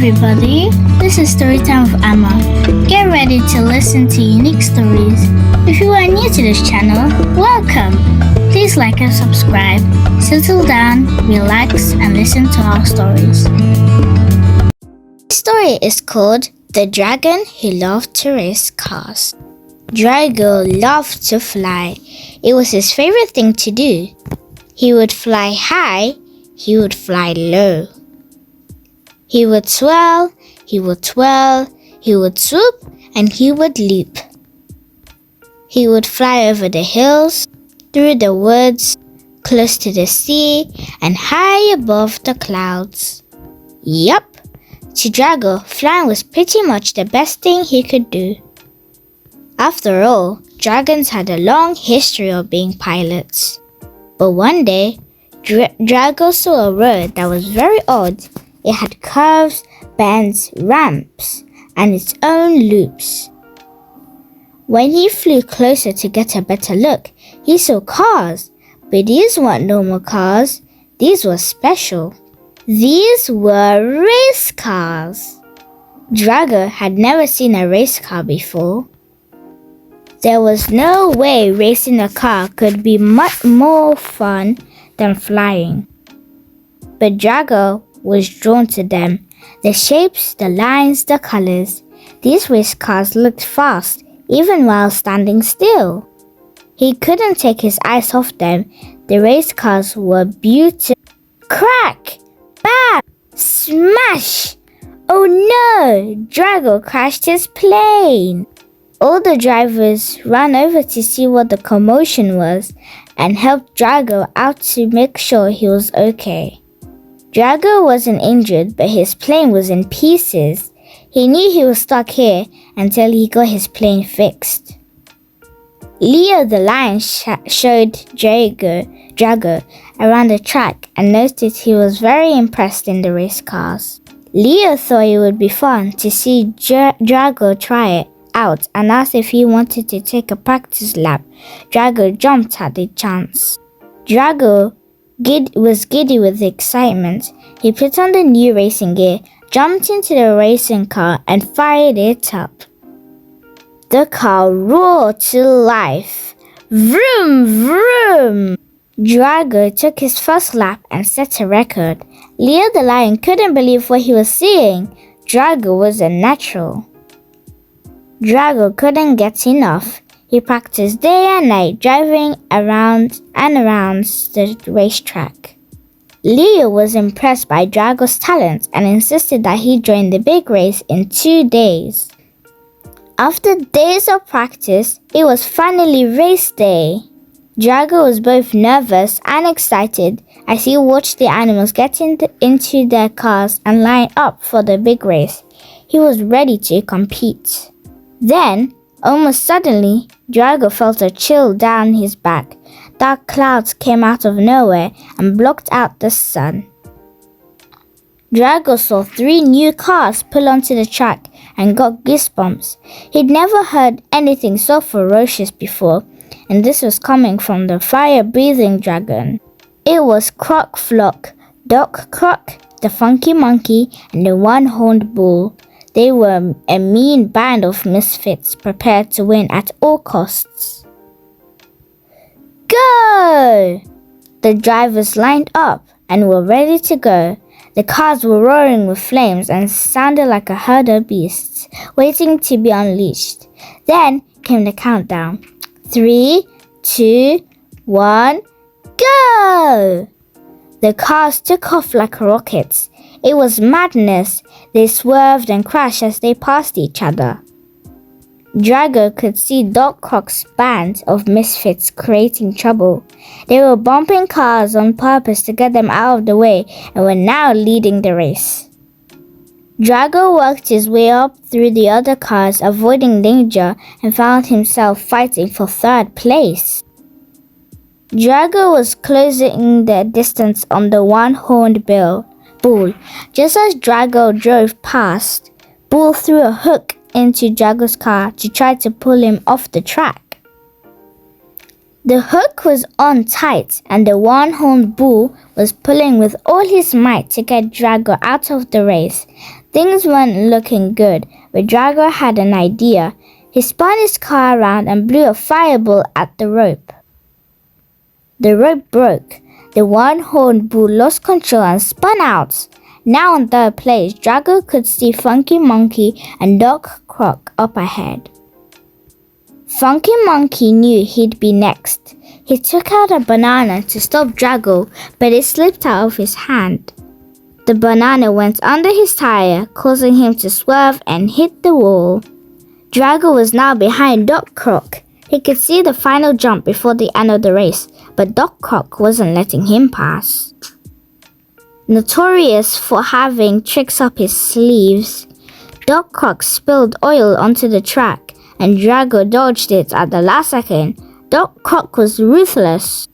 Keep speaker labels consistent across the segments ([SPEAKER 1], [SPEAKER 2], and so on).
[SPEAKER 1] everybody, this is Storytime with Emma. Get ready to listen to unique stories. If you are new to this channel, welcome! Please like and subscribe. Settle down, relax, and listen to our stories. This story is called The Dragon Who Loved to Race Cars. Drago loved to fly. It was his favorite thing to do. He would fly high, he would fly low. He would swirl, he would twirl, he would swoop, and he would leap. He would fly over the hills, through the woods, close to the sea, and high above the clouds. Yup, to Drago, flying was pretty much the best thing he could do. After all, dragons had a long history of being pilots. But one day, Drago saw a road that was very odd. It had curves, bends, ramps, and its own loops. When he flew closer to get a better look, he saw cars. But these weren't normal cars. These were special. These were race cars. Drago had never seen a race car before. There was no way racing a car could be much more fun than flying. But Drago was drawn to them. The shapes, the lines, the colors. These race cars looked fast, even while standing still. He couldn't take his eyes off them. The race cars were beautiful. Crack! Bam! Smash! Oh no! Drago crashed his plane. All the drivers ran over to see what the commotion was and helped Drago out to make sure he was okay. Drago wasn't injured, but his plane was in pieces. He knew he was stuck here until he got his plane fixed. Leo the lion showed Drago around the track and noticed he was very impressed in the race cars. Leo thought it would be fun to see Drago try it out and asked if he wanted to take a practice lap. Drago jumped at the chance. Drago was giddy with excitement. He put on the new racing gear, jumped into the racing car, and fired it up. The car roared to life. Vroom, vroom! Drago took his first lap and set a record. Leo the lion couldn't believe what he was seeing. Drago was a natural. Drago couldn't get enough. He practiced day and night, driving around and around the racetrack. Leo was impressed by Drago's talent and insisted that he join the big race in 2 days. After days of practice, it was finally race day. Drago was both nervous and excited as he watched the animals get into their cars and line up for the big race. He was ready to compete. Then, almost suddenly, Drago felt a chill down his back. Dark clouds came out of nowhere and blocked out the sun. Drago saw 3 new cars pull onto the track and got goosebumps. He'd never heard anything so ferocious before, and this was coming from the fire-breathing dragon. It was Croc Flock, Doc Croc, the Funky Monkey, and the One-Horned Bull. They were a mean band of misfits prepared to win at all costs. Go! The drivers lined up and were ready to go. The cars were roaring with flames and sounded like a herd of beasts waiting to be unleashed. Then came the countdown. 3, 2, 1, go! The cars took off like rockets. It was madness. They swerved and crashed as they passed each other. Drago could see Doc Croc's band of misfits creating trouble. They were bumping cars on purpose to get them out of the way and were now leading the race. Drago worked his way up through the other cars, avoiding danger, and found himself fighting for 3rd place. Drago was closing the distance on the One-Horned Bull. Just as Drago drove past, Bull threw a hook into Drago's car to try to pull him off the track. The hook was on tight and the one-horned bull was pulling with all his might to get Drago out of the race. Things weren't looking good, but Drago had an idea. He spun his car around and blew a fireball at the rope. The rope broke. The one-horned bull lost control and spun out. Now in third place, Drago could see Funky Monkey and Doc Croc up ahead. Funky Monkey knew he'd be next. He took out a banana to stop Drago, but it slipped out of his hand. The banana went under his tire, causing him to swerve and hit the wall. Drago was now behind Doc Croc. He could see the final jump before the end of the race, but Doc Croc wasn't letting him pass. Notorious for having tricks up his sleeves, Doc Croc spilled oil onto the track, and Drago dodged it at the last second. Doc Croc was ruthless.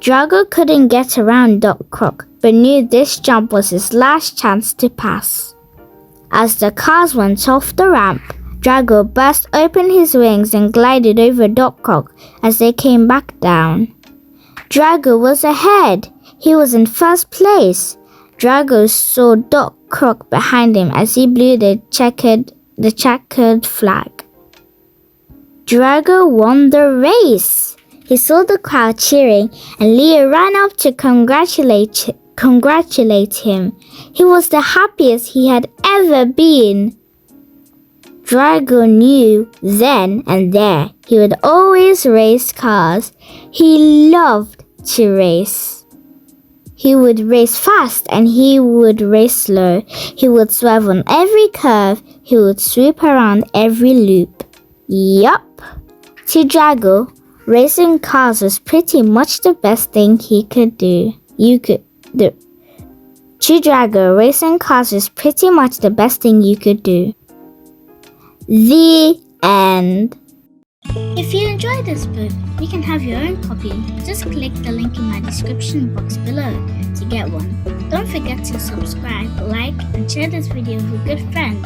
[SPEAKER 1] Drago couldn't get around Doc Croc, but knew this jump was his last chance to pass. As the cars went off the ramp, Drago burst open his wings and glided over Doc Croc as they came back down. Drago was ahead. He was in first place. Drago saw Doc Croc behind him as he blew the checkered flag. Drago won the race. He saw the crowd cheering and Leo ran up to congratulate him. He was the happiest he had ever been. Drago knew then and there he would always race cars. He loved to race. He would race fast and he would race slow. He would swerve on every curve. He would sweep around every loop. Yup. To Drago, racing cars was pretty much the best thing he could do. To Drago, racing cars was pretty much the best thing you could do. The end. If you enjoyed this book, you can have your own copy. Just click the link in my description box below to get one. Don't forget to subscribe, like, and share this video with a good friend.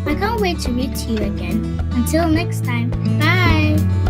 [SPEAKER 1] I can't wait to read to you again. Until next time, bye!